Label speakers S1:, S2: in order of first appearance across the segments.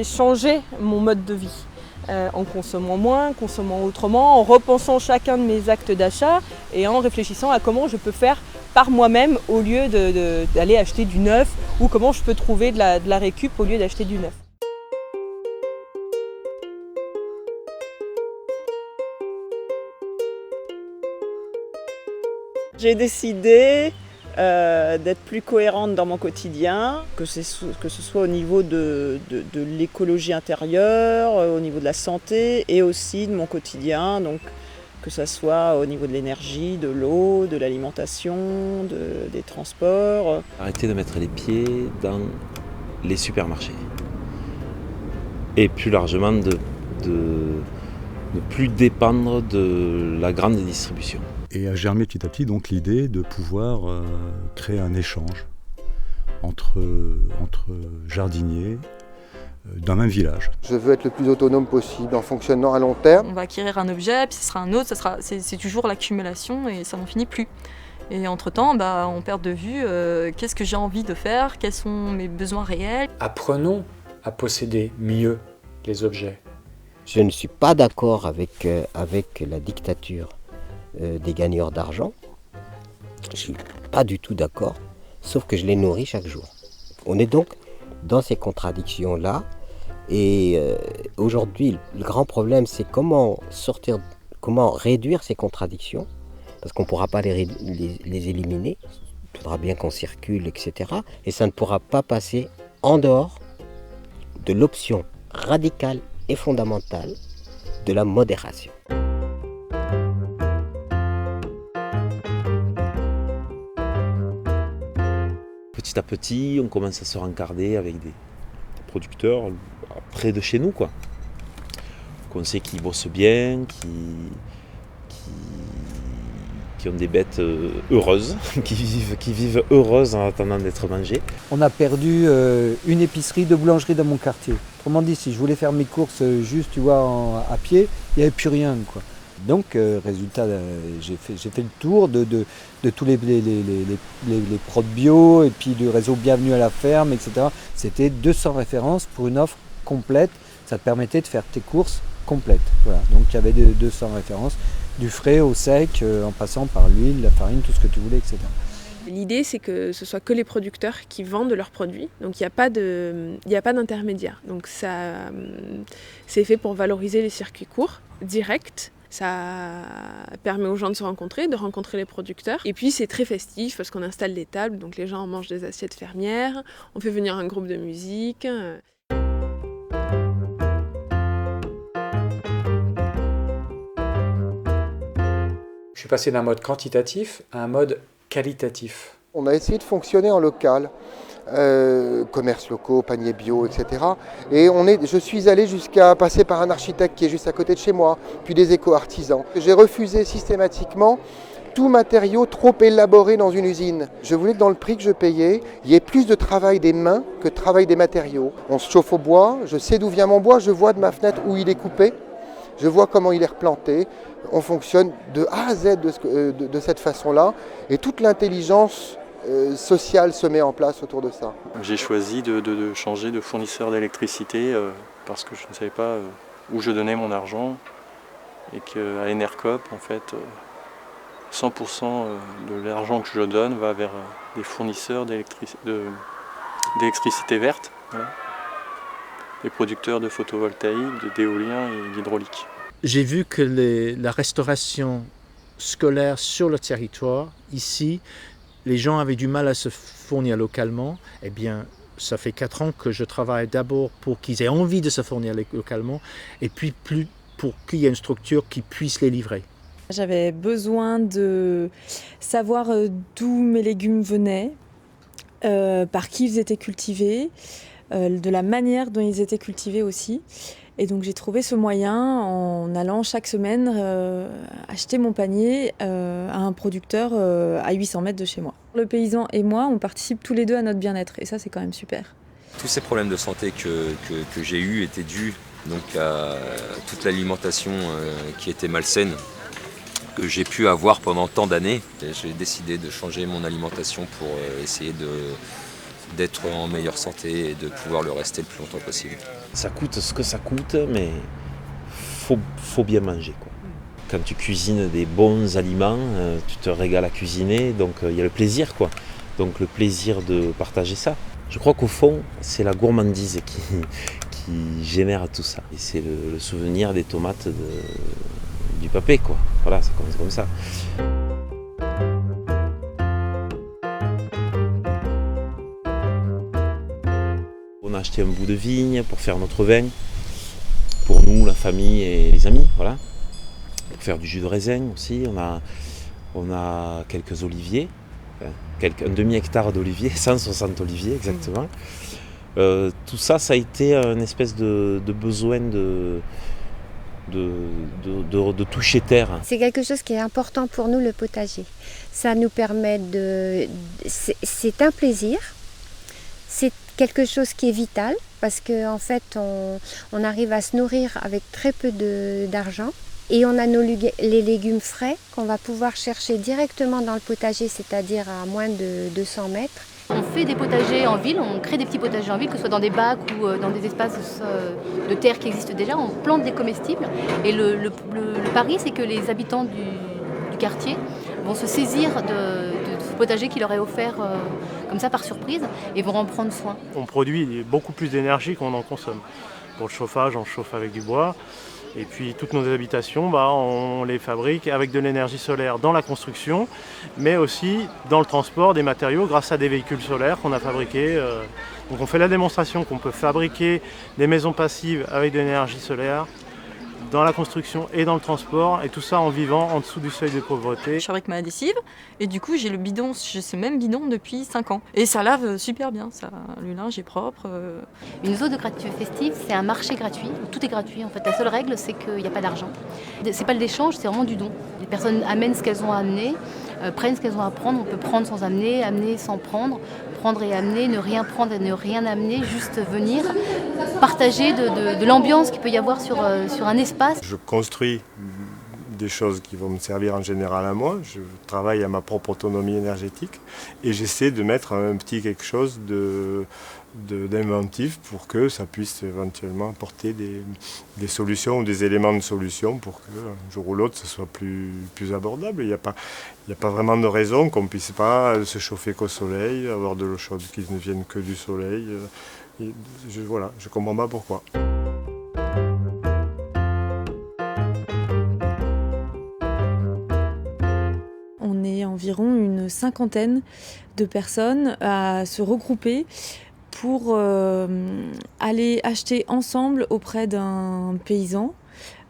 S1: j'ai changé mon mode de vie. En consommant moins, consommant autrement, en repensant chacun de mes actes d'achat et en réfléchissant à comment je peux faire par moi-même au lieu d'aller acheter du neuf ou comment je peux trouver de la récup au lieu d'acheter du neuf.
S2: J'ai décidé d'être plus cohérente dans mon quotidien, que ce soit au niveau de l'écologie intérieure, au niveau de la santé et aussi de mon quotidien, donc que ce soit au niveau de l'énergie, de l'eau, de l'alimentation, des transports.
S3: Arrêter de mettre les pieds dans les supermarchés et plus largement de ne plus dépendre de la grande distribution.
S4: Et a germé petit à petit donc l'idée de pouvoir créer un échange entre jardiniers d'un même village.
S5: Je veux être le plus autonome possible en fonctionnant à long terme.
S6: On va acquérir un objet, puis ce sera un autre, c'est toujours l'accumulation et ça n'en finit plus. Et entre-temps, on perd de vue qu'est-ce que j'ai envie de faire, quels sont mes besoins réels.
S7: Apprenons à posséder mieux les objets.
S8: Je ne suis pas d'accord avec la dictature des gagneurs d'argent. Je ne suis pas du tout d'accord, sauf que je les nourris chaque jour. On est donc dans ces contradictions-là. Et aujourd'hui, le grand problème, c'est comment réduire ces contradictions, parce qu'on ne pourra pas les éliminer. Il faudra bien qu'on circule, etc. Et ça ne pourra pas passer en dehors de l'option radicale et fondamentale de la modération.
S3: Petit à petit, on commence à se rencarder avec des producteurs près de chez nous, quoi. Qu'on sait qu'ils bossent bien, qui ont des bêtes heureuses, qui vivent heureuses en attendant d'être mangées.
S9: On a perdu une épicerie, 2 boulangeries dans mon quartier. Autrement dit, si je voulais faire mes courses juste, tu vois, à pied, il n'y avait plus rien, quoi. Donc, résultat, j'ai fait le tour de tous les prods bio et puis du réseau Bienvenue à la ferme, etc. C'était 200 références pour une offre complète. Ça te permettait de faire tes courses complètes. Voilà. Donc, il y avait 200 références, du frais au sec, en passant par l'huile, la farine, tout ce que tu voulais, etc.
S10: L'idée, c'est que ce soit que les producteurs qui vendent leurs produits. Donc, il n'y a pas d'intermédiaire. Donc, ça, c'est fait pour valoriser les circuits courts, directs. Ça permet aux gens de se rencontrer, de rencontrer les producteurs. Et puis c'est très festif parce qu'on installe des tables, donc les gens mangent des assiettes fermières, on fait venir un groupe de musique.
S7: Je suis passé d'un mode quantitatif à un mode qualitatif.
S5: On a essayé de fonctionner en local, commerces locaux, paniers bio, etc. Et je suis allé jusqu'à passer par un architecte qui est juste à côté de chez moi, puis des éco-artisans. J'ai refusé systématiquement tout matériau trop élaboré dans une usine. Je voulais que dans le prix que je payais, il y ait plus de travail des mains que de travail des matériaux. On se chauffe au bois, je sais d'où vient mon bois, je vois de ma fenêtre où il est coupé, je vois comment il est replanté. On fonctionne de A à Z de cette façon-là, et toute l'intelligence sociale se met en place autour de ça.
S11: J'ai choisi de changer de fournisseur d'électricité parce que je ne savais pas où je donnais mon argent et qu'à Enercop, en fait, 100% de l'argent que je donne va vers des fournisseurs d'électricité verte, voilà. Des producteurs de photovoltaïque, d'éolien et d'hydraulique.
S12: J'ai vu que la restauration scolaire sur le territoire, ici, les gens avaient du mal à se fournir localement. Eh bien, ça fait 4 ans que je travaille d'abord pour qu'ils aient envie de se fournir localement et puis plus pour qu'il y ait une structure qui puisse les livrer.
S6: J'avais besoin de savoir d'où mes légumes venaient, par qui ils étaient cultivés, de la manière dont ils étaient cultivés aussi. Et donc j'ai trouvé ce moyen en allant chaque semaine acheter mon panier à un producteur à 800 mètres de chez moi. Le paysan et moi, on participe tous les deux à notre bien-être et ça c'est quand même super.
S13: Tous ces problèmes de santé que j'ai eus étaient dus donc, à toute l'alimentation qui était malsaine, que j'ai pu avoir pendant tant d'années. J'ai décidé de changer mon alimentation pour essayer d'être en meilleure santé et de pouvoir le rester le plus longtemps possible.
S3: Ça coûte ce que ça coûte, mais faut bien manger, quoi. Quand tu cuisines des bons aliments, tu te régales à cuisiner, donc il y a le plaisir, quoi. Donc le plaisir de partager ça. Je crois qu'au fond, c'est la gourmandise qui génère tout ça. Et c'est le souvenir des tomates du papé, quoi. Voilà, c'est comme ça. On a acheté un bout de vigne pour faire notre vin, pour nous, la famille et les amis, voilà. Pour faire du jus de raisin aussi, on a quelques oliviers, un demi-hectare d'oliviers, 160 oliviers exactement. Tout ça, ça a été une espèce de besoin de toucher terre.
S14: C'est quelque chose qui est important pour nous, le potager. Ça nous permet c'est un plaisir, c'est quelque chose qui est vital parce qu'en fait on arrive à se nourrir avec très peu d'argent et on a les légumes frais qu'on va pouvoir chercher directement dans le potager, c'est-à-dire à moins de 200 mètres.
S15: On fait des potagers en ville, on crée des petits potagers en ville, que ce soit dans des bacs ou dans des espaces de terre qui existent déjà, on plante des comestibles. Et le pari, c'est que les habitants du quartier vont se saisir de ce potager qui leur est offert comme ça par surprise et vont en prendre soin.
S16: On produit beaucoup plus d'énergie qu'on en consomme. Pour le chauffage, on chauffe avec du bois. Et puis toutes nos habitations, on les fabrique avec de l'énergie solaire dans la construction, mais aussi dans le transport des matériaux grâce à des véhicules solaires qu'on a fabriqués. Donc on fait la démonstration qu'on peut fabriquer des maisons passives avec de l'énergie solaire dans la construction et dans le transport, et tout ça en vivant en dessous du seuil de pauvreté.
S17: Je fabrique ma lessive, et du coup j'ai le bidon, j'ai ce même bidon depuis 5 ans. Et ça lave super bien, le linge est propre.
S15: Une zone de gratuit festive, c'est un marché gratuit, où tout est gratuit en fait. La seule règle, c'est qu'il n'y a pas d'argent. C'est pas de l'échange, c'est vraiment du don. Les personnes amènent ce qu'elles ont à amener, prennent ce qu'elles ont à prendre, on peut prendre sans amener, amener sans prendre et amener, ne rien prendre et ne rien amener, juste venir partager de l'ambiance qu'il peut y avoir sur un espace.
S18: Je construis des choses qui vont me servir en général à moi, je travaille à ma propre autonomie énergétique et j'essaie de mettre un petit quelque chose d'inventif pour que ça puisse éventuellement apporter des solutions ou des éléments de solution pour qu'un jour ou l'autre ce soit plus abordable. Il n'y a pas vraiment de raison qu'on ne puisse pas se chauffer qu'au soleil, avoir de l'eau chaude qui ne vienne que du soleil. Je ne comprends pas pourquoi.
S6: On est environ une 50aine de personnes à se regrouper pour aller acheter ensemble auprès d'un paysan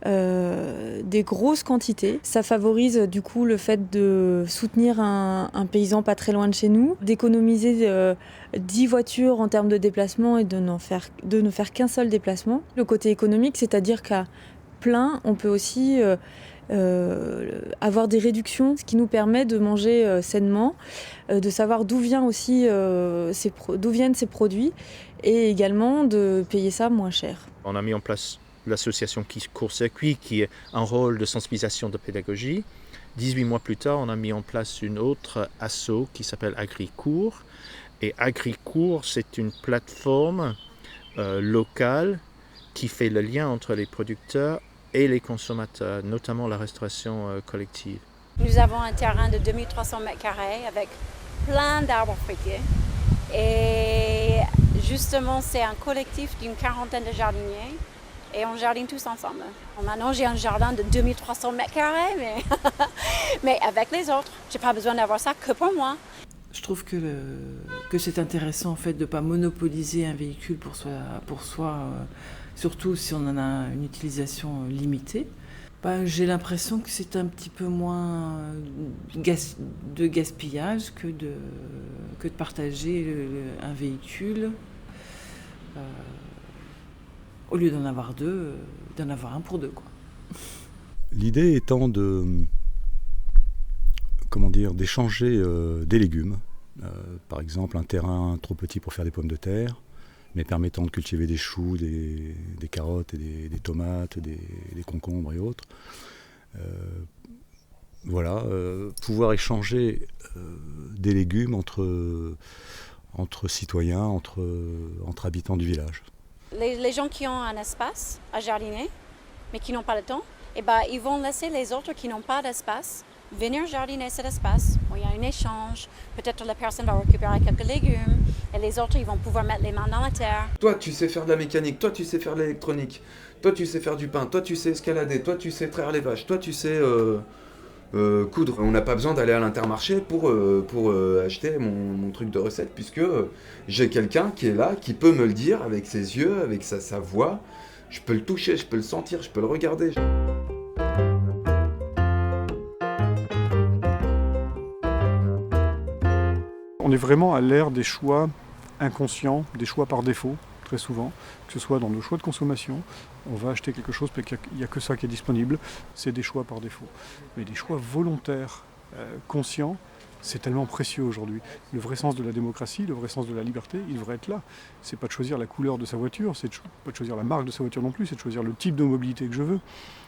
S6: des grosses quantités. Ça favorise du coup le fait de soutenir un paysan pas très loin de chez nous, d'économiser 10 voitures en termes de déplacement et de ne faire qu'un seul déplacement. Le côté économique, c'est-à-dire qu'à plein, on peut aussi avoir des réductions, ce qui nous permet de manger sainement, de savoir d'où viennent ces produits et également de payer ça moins cher.
S12: On a mis en place l'association Court-Circuit qui est un rôle de sensibilisation de pédagogie. 18 mois plus tard, on a mis en place une autre asso qui s'appelle AgriCourt. Et AgriCourt, c'est une plateforme locale qui fait le lien entre les producteurs et les consommateurs, notamment la restauration collective.
S19: Nous avons un terrain de 2300 m² avec plein d'arbres fruitiers. Et justement, c'est un collectif d'une 40aine de jardiniers. Et on jardine tous ensemble. Maintenant, j'ai un jardin de 2300 m², mais avec les autres. Je n'ai pas besoin d'avoir ça que pour moi.
S20: Je trouve que c'est intéressant en fait, de ne pas monopoliser un véhicule pour soi surtout si on en a une utilisation limitée. J'ai l'impression que c'est un petit peu moins de gaspillage que de partager un véhicule. Au lieu d'en avoir deux, d'en avoir un pour deux, quoi.
S4: L'idée étant d'échanger des légumes. Par exemple, un terrain trop petit pour faire des pommes de terre, mais permettant de cultiver des choux, des carottes, et des tomates, des concombres et autres. Pouvoir échanger des légumes entre entre citoyens, entre habitants du village.
S19: Les gens qui ont un espace à jardiner, mais qui n'ont pas le temps, ils vont laisser les autres qui n'ont pas d'espace venir jardiner cet espace. Où il y a un échange, peut-être la personne va récupérer quelques légumes, et les autres ils vont pouvoir mettre les mains dans la terre.
S21: Toi tu sais faire de la mécanique, toi tu sais faire de l'électronique, toi tu sais faire du pain, toi tu sais escalader, toi tu sais traire les vaches, toi tu sais coudre. On n'a pas besoin d'aller à l'Intermarché pour acheter mon truc de recette, puisque j'ai quelqu'un qui est là, qui peut me le dire avec ses yeux, avec sa voix. Je peux le toucher, je peux le sentir, je peux le regarder.
S22: On est vraiment à l'ère des choix inconscients, des choix par défaut, très souvent, que ce soit dans nos choix de consommation. On va acheter quelque chose parce qu'il n'y a que ça qui est disponible, c'est des choix par défaut. Mais des choix volontaires, conscients, c'est tellement précieux aujourd'hui. Le vrai sens de la démocratie, le vrai sens de la liberté, il devrait être là. C'est pas de choisir la couleur de sa voiture, c'est pas de choisir la marque de sa voiture non plus, c'est de choisir le type de mobilité que je veux.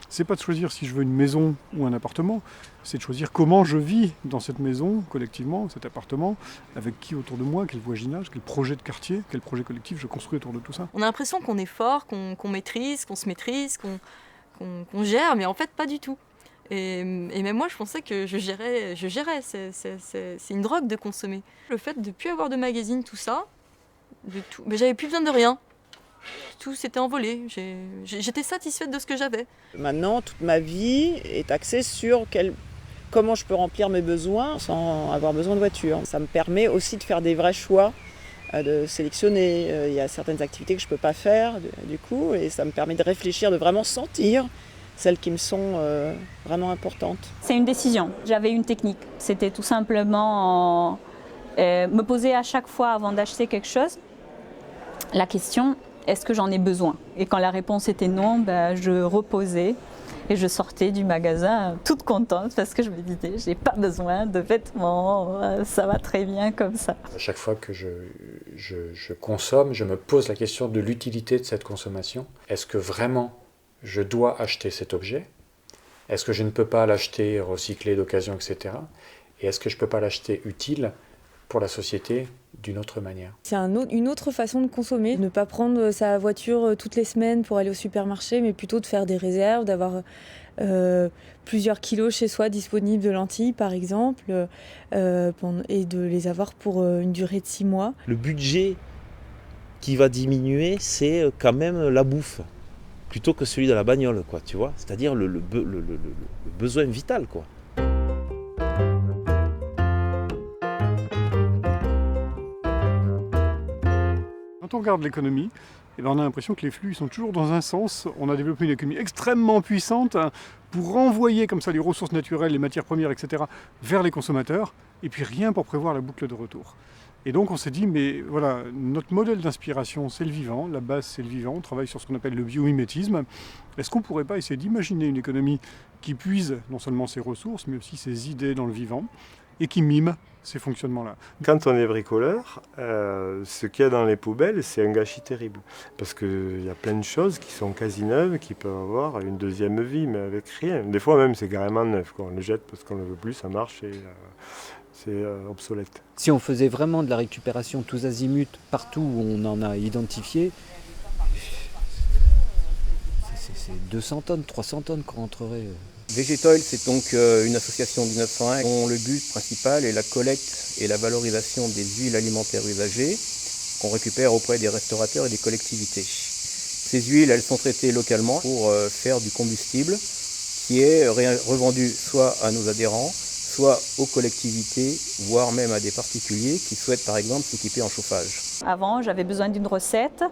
S22: C'est pas de choisir si je veux une maison ou un appartement, c'est de choisir comment je vis dans cette maison, collectivement, cet appartement, avec qui autour de moi, quel voisinage, quel projet de quartier, quel projet collectif je construis autour de tout ça.
S17: On a l'impression qu'on est fort, qu'on maîtrise, qu'on se maîtrise, qu'on gère, mais en fait pas du tout. Et même moi, je pensais que je gérais. C'est une drogue de consommer. Le fait de ne plus avoir de magazine, tout ça, mais j'avais plus besoin de rien. Tout s'était envolé. J'étais satisfaite de ce que j'avais.
S2: Maintenant, toute ma vie est axée sur comment je peux remplir mes besoins sans avoir besoin de voiture. Ça me permet aussi de faire des vrais choix, de sélectionner. Il y a certaines activités que je ne peux pas faire, du coup, et ça me permet de réfléchir, de vraiment sentir celles qui me sont vraiment importantes.
S23: C'est une décision. J'avais une technique. C'était tout simplement me poser à chaque fois avant d'acheter quelque chose la question, est-ce que j'en ai besoin? Et quand la réponse était non, je reposais et je sortais du magasin toute contente parce que je me disais, j'ai pas besoin de vêtements, ça va très bien comme ça.
S7: À chaque fois que je consomme, je me pose la question de l'utilité de cette consommation. Est-ce que vraiment je dois acheter cet objet? Est-ce que je ne peux pas l'acheter recyclé d'occasion, etc. Et est-ce que je ne peux pas l'acheter utile pour la société d'une autre manière?
S6: C'est une autre façon de consommer, ne pas prendre sa voiture toutes les semaines pour aller au supermarché, mais plutôt de faire des réserves, d'avoir plusieurs kilos chez soi disponibles de lentilles par exemple, et de les avoir pour une durée de 6 mois.
S3: Le budget qui va diminuer, c'est quand même la bouffe, plutôt que celui de la bagnole, quoi, tu vois, c'est-à-dire le besoin vital, quoi.
S22: Quand on regarde l'économie, on a l'impression que les flux sont toujours dans un sens. On a développé une économie extrêmement puissante pour renvoyer comme ça les ressources naturelles, les matières premières, etc. vers les consommateurs, et puis rien pour prévoir la boucle de retour. Et donc on s'est dit, mais voilà, notre modèle d'inspiration, c'est le vivant, la base c'est le vivant, on travaille sur ce qu'on appelle le biomimétisme. Est-ce qu'on ne pourrait pas essayer d'imaginer une économie qui puise non seulement ses ressources, mais aussi ses idées dans le vivant, et qui mime ces fonctionnements-là?
S18: Quand on est bricoleur, ce qu'il y a dans les poubelles, c'est un gâchis terrible. Parce qu'il y a plein de choses qui sont quasi neuves, qui peuvent avoir une deuxième vie, mais avec rien. Des fois même, c'est carrément neuf, quoi. On le jette parce qu'on ne le veut plus, ça marche et c'est obsolète.
S9: Si on faisait vraiment de la récupération tous azimuts, partout où on en a identifié, c'est 200 tonnes, 300 tonnes qu'on rentrerait.
S24: Végétoil, c'est donc une association de 1901 dont le but principal est la collecte et la valorisation des huiles alimentaires usagées qu'on récupère auprès des restaurateurs et des collectivités. Ces huiles, elles sont traitées localement pour faire du combustible qui est revendu soit à nos adhérents, soit aux collectivités, voire même à des particuliers qui souhaitent par exemple s'équiper en chauffage.
S23: Avant, j'avais besoin d'une recette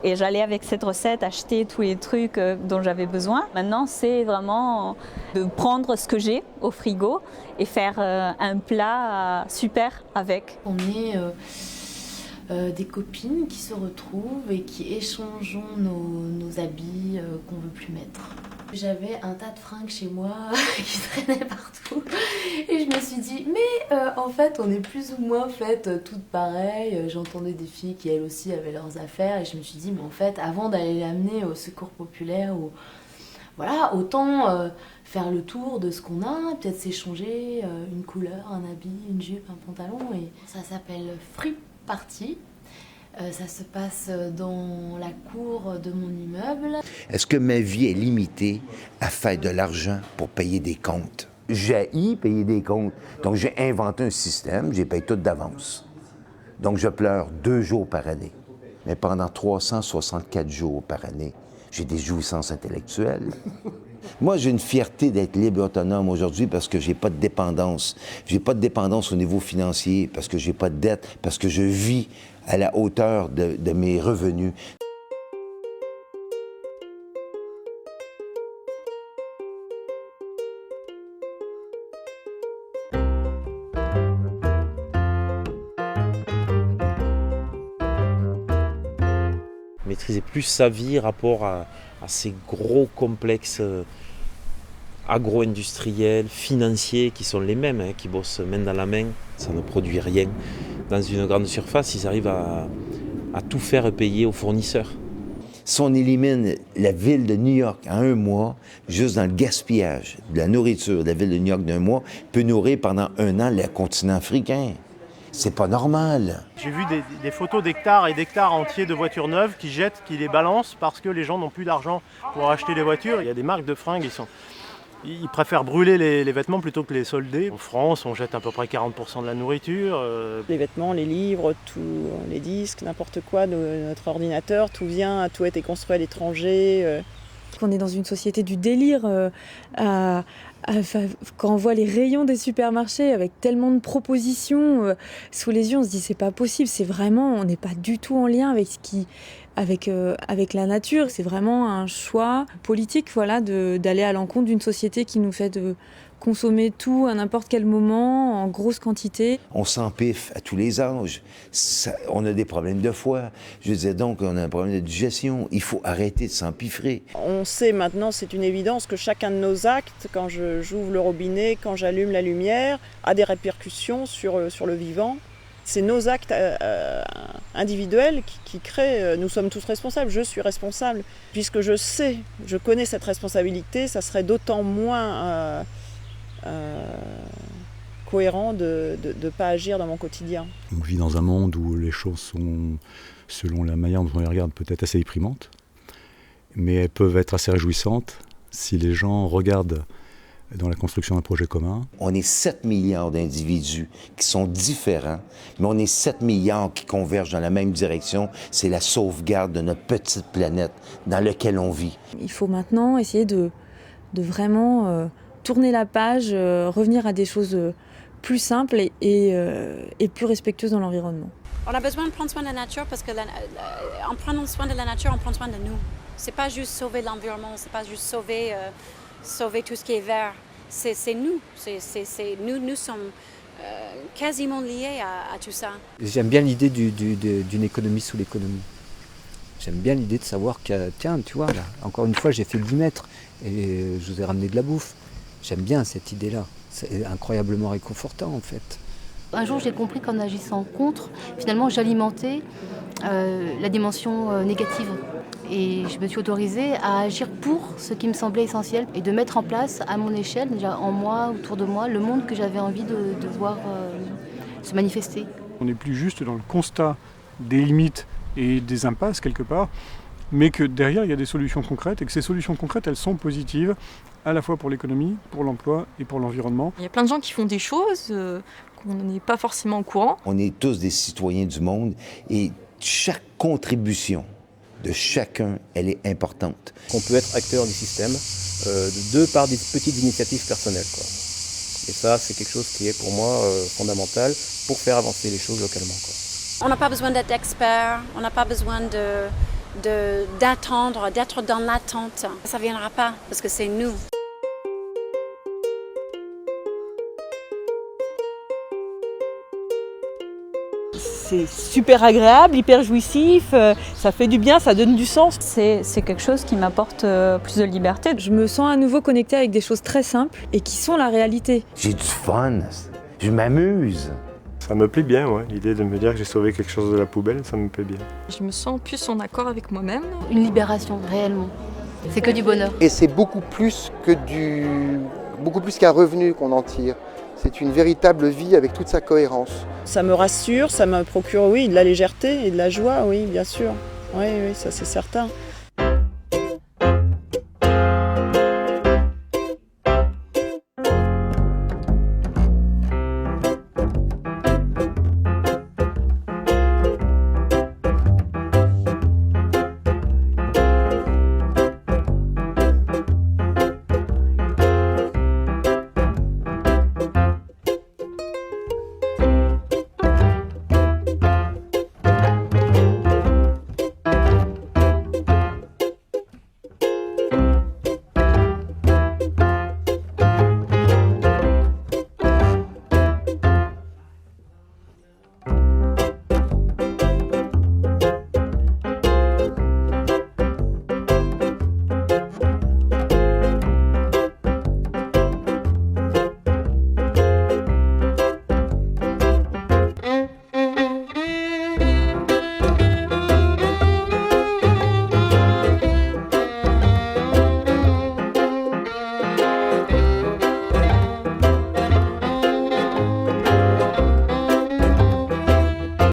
S23: et j'allais avec cette recette acheter tous les trucs dont j'avais besoin. Maintenant, c'est vraiment de prendre ce que j'ai au frigo et faire un plat super avec.
S25: On est des copines qui se retrouvent et qui échangeons nos habits qu'on ne veut plus mettre. J'avais un tas de fringues chez moi qui traînaient partout et je me suis dit mais en fait on est plus ou moins faites toutes pareilles. J'entendais des filles qui elles aussi avaient leurs affaires et je me suis dit mais en fait avant d'aller l'amener au secours populaire ou voilà autant faire le tour de ce qu'on a, peut-être s'échanger une couleur, un habit, une jupe, un pantalon et ça s'appelle Free partie. Ça se passe dans la cour de mon immeuble.
S1: Est-ce que ma vie est limitée à faire de l'argent pour payer des comptes? J'haïs payer des comptes. Donc, j'ai inventé un système, j'ai payé tout d'avance. Donc, je pleure 2 jours par année. Mais pendant 364 jours par année, j'ai des jouissances intellectuelles. Moi, j'ai une fierté d'être libre et autonome aujourd'hui parce que j'ai pas de dépendance. J'ai pas de dépendance au niveau financier, parce que j'ai pas de dette, parce que je vis à la hauteur de mes revenus.
S3: Maîtriser plus sa vie rapport à ces gros complexes agro-industriels, financiers qui sont les mêmes, qui bossent main dans la main, ça ne produit rien. Dans une grande surface, ils arrivent à tout faire payer aux fournisseurs.
S1: Si on élimine la ville de New York en 1 mois, juste dans le gaspillage de la nourriture, la ville de New York d'1 mois peut nourrir pendant 1 an le continent africain. C'est pas normal.
S16: J'ai vu des photos d'hectares et d'hectares entiers de voitures neuves qui jettent, qui les balancent parce que les gens n'ont plus d'argent pour acheter les voitures. Il y a des marques de fringues, ils préfèrent brûler les vêtements plutôt que les solder. En France, on jette à peu près 40% de la nourriture.
S2: Les vêtements, les livres, tous les disques, n'importe quoi, notre ordinateur, tout a été construit à l'étranger.
S6: On est dans une société du délire. Quand on voit les rayons des supermarchés avec tellement de propositions sous les yeux, on se dit c'est pas possible. C'est vraiment, on n'est pas du tout en lien avec la nature. C'est vraiment un choix politique, voilà, d'aller à l'encontre d'une société qui nous fait de consommer tout à n'importe quel moment, en grosse quantité.
S1: On s'empiffe à tous les âges. On a des problèmes de foie. Je disais donc, on a un problème de digestion. Il faut arrêter de s'empiffrer.
S2: On sait maintenant, c'est une évidence, que chacun de nos actes, quand j'ouvre le robinet, quand j'allume la lumière, a des répercussions sur le vivant. C'est nos actes individuels qui créent, nous sommes tous responsables, je suis responsable. Puisque je connais cette responsabilité, ça serait d'autant moins cohérent de ne pas agir dans mon quotidien.
S4: On vit dans un monde où les choses sont, selon la manière dont on les regarde, peut-être assez déprimantes, mais elles peuvent être assez réjouissantes si les gens regardent dans la construction d'un projet commun.
S1: On est 7 milliards d'individus qui sont différents, mais on est 7 milliards qui convergent dans la même direction. C'est la sauvegarde de notre petite planète dans laquelle on vit.
S6: Il faut maintenant essayer de vraiment tourner la page, revenir à des choses plus simples et plus respectueuses dans l'environnement.
S19: On a besoin de prendre soin de la nature parce qu'en prenant soin de la nature, on prend soin de nous. C'est pas juste sauver l'environnement, c'est pas juste sauver tout ce qui est vert. C'est nous. Nous sommes quasiment liés à tout ça.
S9: J'aime bien l'idée d'une économie sous l'économie. J'aime bien l'idée de savoir que, tiens, tu vois, là, encore une fois, j'ai fait 10 mètres et je vous ai ramené de la bouffe. J'aime bien cette idée-là. C'est incroyablement réconfortant, en fait.
S15: Un jour, j'ai compris qu'en agissant contre, finalement, j'alimentais la dimension négative. Et je me suis autorisée à agir pour ce qui me semblait essentiel et de mettre en place, à mon échelle, déjà en moi, autour de moi, le monde que j'avais envie de voir se manifester.
S22: On n'est plus juste dans le constat des limites et des impasses, quelque part, mais que derrière, il y a des solutions concrètes et que ces solutions concrètes, elles sont positives, à la fois pour l'économie, pour l'emploi et pour l'environnement.
S17: Il y a plein de gens qui font des choses qu'on n'est pas forcément au courant.
S1: On est tous des citoyens du monde et chaque contribution de chacun, elle est importante.
S24: On peut être acteur du système par des petites initiatives personnelles, quoi. Et ça, c'est quelque chose qui est pour moi fondamental pour faire avancer les choses localement, quoi.
S19: On n'a pas besoin d'être expert, on n'a pas besoin d'attendre, d'être dans l'attente. Ça ne viendra pas parce que c'est nous.
S2: C'est super agréable, hyper jouissif, ça fait du bien, ça donne du sens.
S23: C'est quelque chose qui m'apporte plus de liberté.
S6: Je me sens à nouveau connectée avec des choses très simples et qui sont la réalité.
S1: J'ai du fun, je m'amuse.
S18: Ça me plaît bien, ouais. L'idée de me dire que j'ai sauvé quelque chose de la poubelle, ça me plaît bien.
S17: Je me sens plus en accord avec moi-même.
S15: Une libération, réellement. C'est que du bonheur.
S5: Et c'est beaucoup plus qu'un revenu qu'on en tire. C'est une véritable vie avec toute sa cohérence.
S2: Ça me rassure, ça me procure, oui, de la légèreté et de la joie, oui, bien sûr. Oui, ça c'est certain.